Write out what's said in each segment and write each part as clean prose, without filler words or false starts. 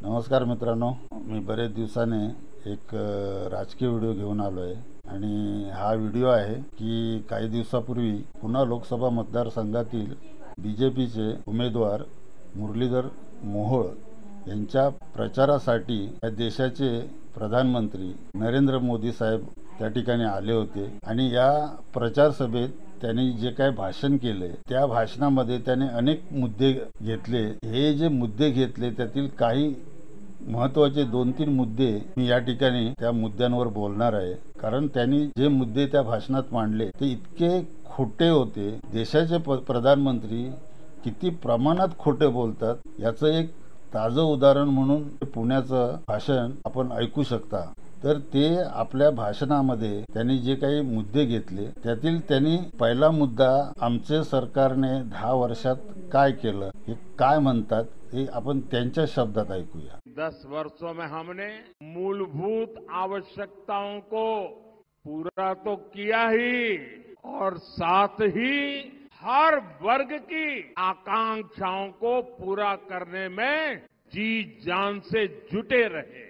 नमस्कार मित्रांनो, मी बरेच दिवसाने एक राजकीय व्हिडिओ घेऊन आलो आहे आणि हा व्हिडिओ आहे की काही दिवसापूर्वी पुन्हा लोकसभा मतदारसंघातील बीजेपीचे उमेदवार मुरलीधर मोहोळ यांच्या प्रचारासाठी या देशाचे प्रधानमंत्री नरेंद्र मोदी साहेब त्या ठिकाणी आले होते आणि या प्रचार सभेत त्यांनी जे काही भाषण केले त्या भाषणामध्ये त्याने अनेक मुद्दे घेतले। हे जे मुद्दे घेतले त्यातील काही महत्त्वाचे 2-3 मुद्दे मी या ठिकाणी त्या मुद्द्यांवर बोलणार आहे, कारण त्यांनी जे मुद्दे त्या भाषणात मांडले ते इतके खोटे होते। देशाचे प्रधानमंत्री किती प्रमाणात खोटे बोलतात याचं एक ताजं उदाहरण म्हणून पुण्याचं भाषण आपण ऐकू शकता। तर ते आपल्या भाषणामध्ये त्यांनी जे काही मुद्दे घेतले त्यातील त्यांनी पहिला मुद्दा आमचे सरकारने 10 वर्षात काय केलं हे काय म्हणतात हे आपण त्यांच्या शब्दात ऐकूया। 10 वर्षों में हमने मूलभूत आवश्यकताओं को पूरा तो किया ही और साथ ही हर वर्ग की आकांक्षाओं को पूरा करने में जी जान से जुटे रहे।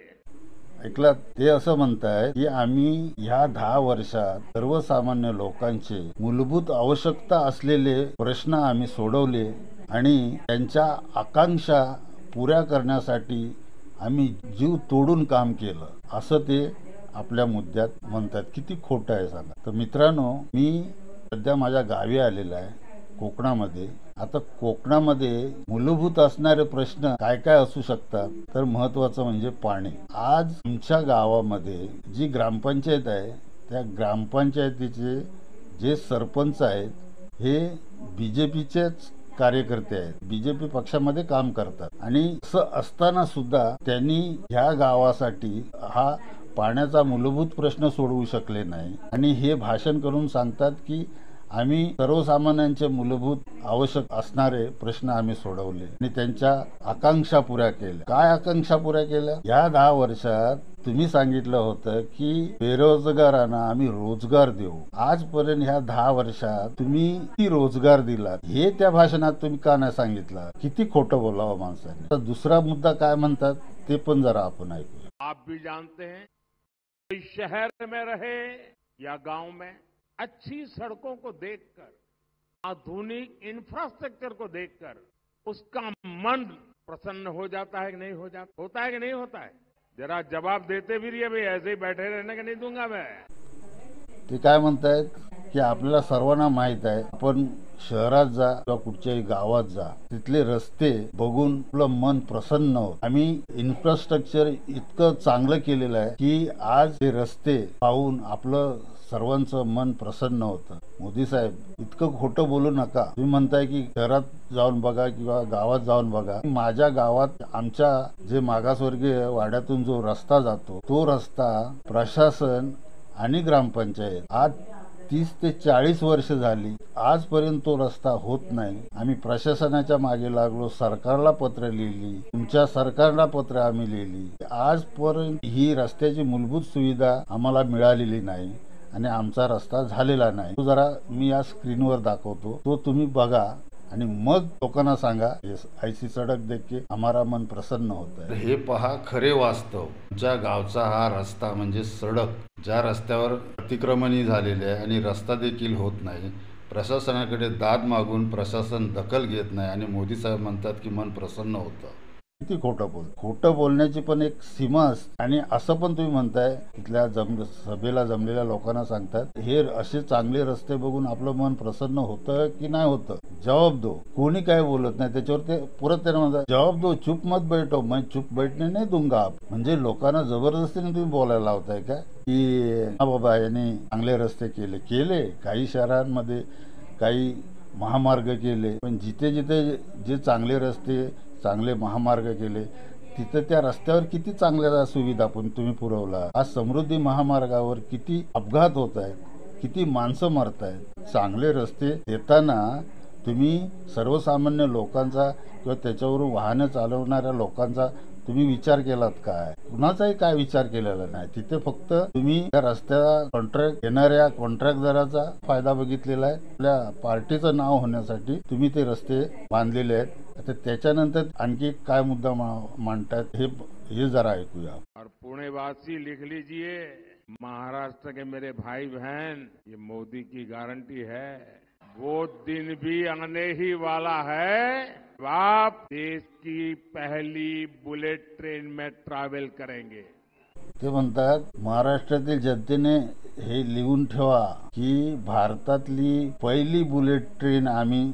ऐकलात, ते असं म्हणताय की आम्ही ह्या 10 वर्षात सर्वसामान्य लोकांचे मूलभूत आवश्यकता असलेले प्रश्न आम्ही सोडवले आणि त्यांच्या आकांक्षा पुऱ्या करण्यासाठी आम्ही जीव तोडून काम केलं, असं ते आपल्या मुद्द्यात म्हणतात। किती खोटं आहे सांगा। तर मित्रांनो, मी सध्या माझ्या गावी आलेला आहे कोकणामध्ये। आता कोकणामध्ये मूलभूत असणारे प्रश्न काय काय असू शकतात, तर महत्त्वाचं म्हणजे पाणी। आज आमच्या गावामध्ये जी ग्रामपंचायत आहे त्या ग्रामपंचायतीचे जे सरपंच आहेत हे बीजेपीचेच कार्यकर्ते आहेत, बीजेपी पक्षामध्ये काम करतात आणि असं असताना सुद्धा त्यांनी ह्या गावासाठी हा पाण्याचा मूलभूत प्रश्न सोडवू शकले नाही आणि हे भाषण करून सांगतात की आम्ही सर्वसामान्यांचे मूलभूत आवश्यक असणारे प्रश्न आम्ही सोडवले आणि त्यांच्या आकांक्षा पुऱ्या केल्या। काय आकांक्षा पुऱ्या केल्या? या 10 वर्षात तुम्ही सांगितलं होतं की बेरोजगारांना आम्ही रोजगार देऊ। आजपर्यंत ह्या 10 वर्षात तुम्ही किती रोजगार दिला हे त्या भाषणात तुम्ही का नाही सांगितलं? किती खोटं बोलावं माणसाने। तर दुसरा मुद्दा काय म्हणतात ते पण जरा आपण ऐकूया। आप भी जानते हैं, कोई शहर में रहे या गांव में, अच्छी सड़कों को देखकर, आधुनिक इंफ्रास्ट्रक्चर को देखकर उसका मन प्रसन्न हो जाता है कि नहीं हो जाता? होता है कि नहीं होता है? जरा जवाब देते भी रहिए भाई, ऐसे ही बैठे रहने का नहीं दूंगा मैं। ते काय म्हणतायत की आपल्याला सर्वांना माहित आहे, आपण शहरात जा किंवा कुठच्याही गावात जा, तिथले रस्ते बघून आपलं मन प्रसन्न होतं। आम्ही इन्फ्रास्ट्रक्चर इतकं चांगलं केलेलं आहे की आज ते रस्ते पाहून आपलं सर्वांचं मन प्रसन्न होतं। मोदी साहेब, इतकं खोटं बोलू नका। तुम्ही म्हणताय की शहरात जाऊन बघा किंवा गावात जाऊन बघा। माझ्या गावात आमच्या जे मागासवर्गीय वाड्यातून जो रस्ता जातो तो रस्ता प्रशासन आणि ग्रामपंचायत आज 30 ते 40 वर्ष झाली, आजपर्यंत तो रस्ता होत नाही। आम्ही प्रशासनाच्या मागे लागलो, सरकारला पत्र लिहिली, तुमच्या सरकारला पत्र आम्ही लिहिली, आजपर्यंत ही रस्त्याची मूलभूत सुविधा आम्हाला मिळालेली नाही आणि आमचा रस्ता झालेला नाही। तो जरा मी या स्क्रीनवर दाखवतो, तो तुम्ही बघा आणि मग लोकांना सांगा ऐसी सडक देख के हमारा मन प्रसन्न होता है। हे पहा खरे वास्तव। ज्या गावचा हा रस्ता म्हणजे सडक, ज्या रस्त्यावर अतिक्रमणी झालेले आहे आणि रस्ता देखील होत नाही, प्रशासनाकडे दाद मागून प्रशासन दखल घेत नाही आणि मोदी साहेब म्हणतात की मन प्रसन्न होतं। किती खोटं बोलण्याची पण एक सीमा असते। आणि असं पण तुम्ही म्हणताय इथल्या सभेला जमलेल्या लोकांना सांगतात हे असे चांगले रस्ते बघून आपलं मन प्रसन्न होतं की नाही होतं? जवाब दो। कोणी काय बोलत नाही त्याच्यावर ते परत त्यांना म्हणतात जवाब दो, चुप मत बैठो, मैं चुप बैठने नहीं दूंगा। म्हणजे लोकांना जबरदस्तीने तुम्ही बोलायला लावताय का की हा बाबा यांनी चांगले रस्ते केले। काही शहरांमध्ये काही महामार्ग केले, पण जिथे जिथे जे चांगले रस्ते चांगले महामार्ग केले तिथे त्या रस्त्यावर किती चांगल्या सुविधा पण तुम्ही पुरवला। आज समृद्धी महामार्गावर किती अपघात होत आहेत, किती माणसं मरत आहेत। चांगले रस्ते देताना तुम्ही सर्वसामान्य लोकांचा किंवा त्याच्यावरून वाहनं चालवणाऱ्या लोकांचा तुम्ही विचार केलात काय? कुणाचाही काय विचार केलेला नाही। तिथे फक्त तुम्ही त्या रस्त्याला कॉन्ट्रॅक्ट घेणाऱ्या कॉन्ट्रॅक्टदाराचा फायदा बघितलेला आहे। आपल्या पार्टीचं नाव होण्यासाठी तुम्ही ते रस्ते बांधलेले आहेत आता त्याच्यानंतर आणखी काय मुद्दा मांडतात हे जरा ऐकूया. और पुणेवासी लिख लीजिए, महाराष्ट्र के मेरे भाई बहन, ये मोदी की गारंटी है, वो दिन भी आने ही वाला है, आप देश की पहली बुलेट ट्रेन में ट्रैवल करेंगे. ते म्हणतात महाराष्ट्रातील जनतेने हे लिहून ठेवा की भारतातली पहिली बुलेट ट्रेन आम्ही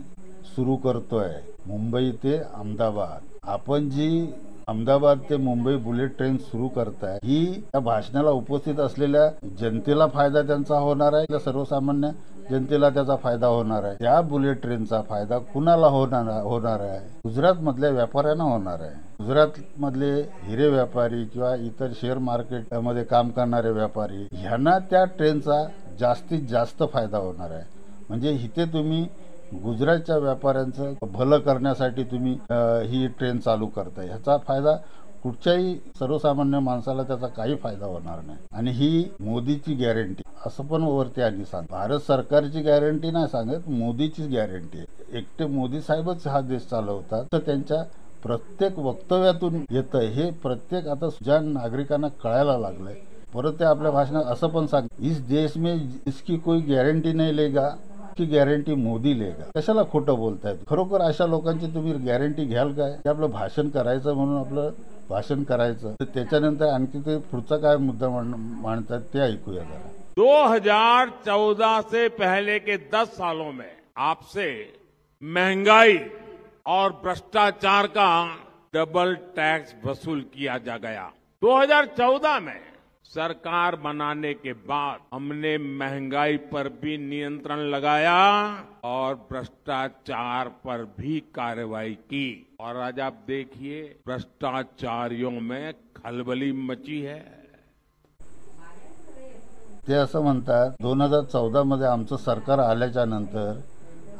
सुरू करतोय मुंबई ते अहमदाबाद. आपण जी अहमदाबाद ते मुंबई बुलेट ट्रेन सुरू करताय ही या भाषणाला उपस्थित असलेल्या जनतेला फायदा त्यांचा होणार आहे, सर्वसामान्य जनतेला त्याचा फायदा होणार आहे. त्या बुलेट ट्रेनचा फायदा कुणाला होणार आहे? गुजरात मधल्या व्यापाऱ्यांना होणार आहे. गुजरात मधले हिरे व्यापारी किंवा इतर शेअर मार्केट मध्ये काम करणारे व्यापारी ह्यांना त्या ट्रेनचा जास्तीत जास्त फायदा होणार आहे. म्हणजे इथे तुम्ही गुजरातच्या व्यापाऱ्यांचं भलं करण्यासाठी तुम्ही ही ट्रेन चालू करताय. ह्याचा फायदा कुठच्याही सर्वसामान्य माणसाला त्याचा काही फायदा होणार नाही. आणि ही मोदीची गॅरंटी असं पण वरती आधी सांग. भारत सरकारची गॅरंटी नाही सांगत, मोदीचीच गॅरंटी आहे. एकटे मोदी साहेबच हा देश चालवतात. तर त्यांच्या प्रत्येक वक्तव्यातून येतं हे प्रत्येक आता ज्या नागरिकांना कळायला लागलंय. परत ते आपल्या भाषणात असं पण सांग, इस देश में इसकी कोई गॅरंटी नाही लेगा की गॅरंटी मोदी लेगा. कशाला खोटं बोलतायत? खरोखर अशा लोकांची तुम्ही गॅरंटी घ्याल काय? की आपलं भाषण करायचं म्हणून आपलं भाषण करायचं. तर त्याच्यानंतर आणखी ते पुढचा काय मुद्दा मांडतात ते ऐकूया जरा. 2014 से पहले के 10 सालों में आपसे महंगाई और भ्रष्टाचार का डबल टैक्स वसूल किया जा गया. 2014 में सरकार बनाने के बाद हमने महंगाई पर भी नियंत्रण लगाया और भ्रष्टाचार पर भी कार्रवाई की. और आज आप देखिए भ्रष्टाचारियों में खलबली मची है. ते असं म्हणतात 2014 मध्ये आमचं सरकार आल्याच्या नंतर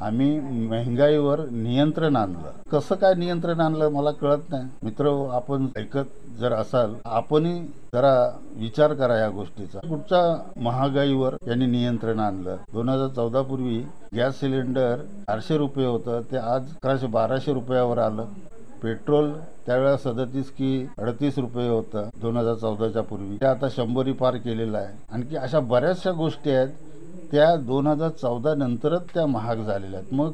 आम्ही महंगाईवर नियंत्रण आणलं. कसं काय नियंत्रण आणलं मला कळत नाही. मित्र, आपण ऐकत जर असाल आपणही जरा विचार करा या गोष्टीचा. कुठच्या महागाईवर यांनी नियंत्रण आणलं? 2014 पूर्वी गॅस सिलेंडर 400 रुपये होतं, ते आज 1100-1200 रुपयावर आलं. पेट्रोल त्यावेळेला 37 की 38 रुपये होतं 2014च्या पूर्वी, ते आता 100 पार केलेलं आहे. आणखी अशा बऱ्याचशा गोष्टी आहेत त्या 2014 नंतरच त्या महाग झालेल्या आहेत. मग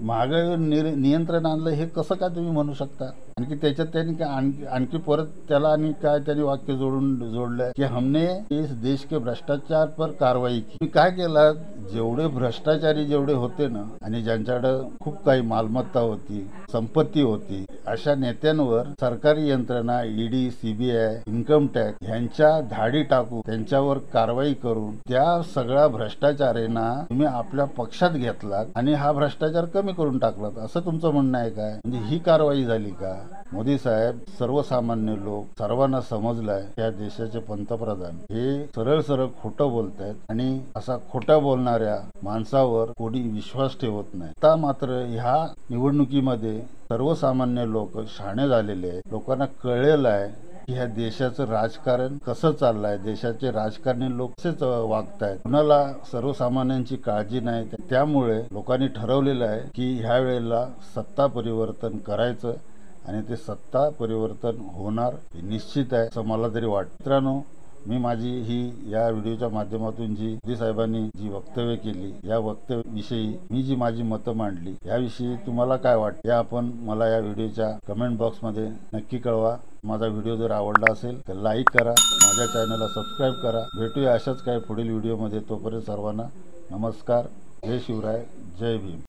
महागाईवर नियंत्रण आणलं हे कसं काय तुम्ही म्हणू शकता? आणखी त्याच्यात त्यांनी आणखी परत त्याला आणि काय त्यांनी वाक्य जोडलंय की हमने इस देश के भ्रष्टाचार पर कारवाई की. तुम्ही काय केलं? जेवढे भ्रष्टाचारी जेवढे होते ना आणि ज्यांच्याकडे खूप काही मालमत्ता होती, संपत्ती होती, अशा नेत्यांवर सरकारी यंत्रणा ईडी, सीबीआय, इन्कम टॅक्स ह्यांच्या धाडी टाकून त्यांच्यावर कारवाई करून त्या सगळ्या भ्रष्टाचारींना तुम्ही आपल्या पक्षात घेतलात आणि हा भ्रष्टाचार कमी करून टाकलात, असं तुमचं म्हणणं आहे काय? म्हणजे ही कारवाई झाली का? मोदी साहेब सर्वसामान्य लोक सर्वांना समजलाय या देशाचे पंतप्रधान हे सरळ सरळ खोटं बोलतायत आणि असा खोटा बोलणाऱ्या माणसावर कोणी विश्वास ठेवत नाही. आता मात्र ह्या निवडणुकीमध्ये सर्वसामान्य लोक शहाणे झालेले आहेत. लोकांना कळलेलं आहे की ह्या देशाचं राजकारण कसं चाललंय, देशाचे राजकारणी लोक कसेच वागतायत, कुणाला सर्वसामान्यांची काळजी नाही. त्यामुळे लोकांनी ठरवलेलं आहे की ह्या वेळेला सत्ता परिवर्तन करायचं आणि ते सत्ता परिवर्तन होणार हे निश्चित आहे असं मला तरी वाटतं. मित्रांनो, मी माझी ही या व्हिडिओच्या माध्यमातून जी मोदी साहेबांनी जी वक्तव्य केली या वक्तव्याविषयी मी जी माझी मतं मांडली याविषयी तुम्हाला काय वाटतं हे आपण मला या व्हिडिओच्या कमेंट बॉक्समध्ये नक्की कळवा. माझा व्हिडिओ जर आवडला असेल तर लाईक करा, माझ्या चॅनलला सबस्क्राईब करा. भेटूया अशाच काही पुढील व्हिडिओमध्ये. तोपर्यंत सर्वांना नमस्कार. जय शिवराय, जय भीम.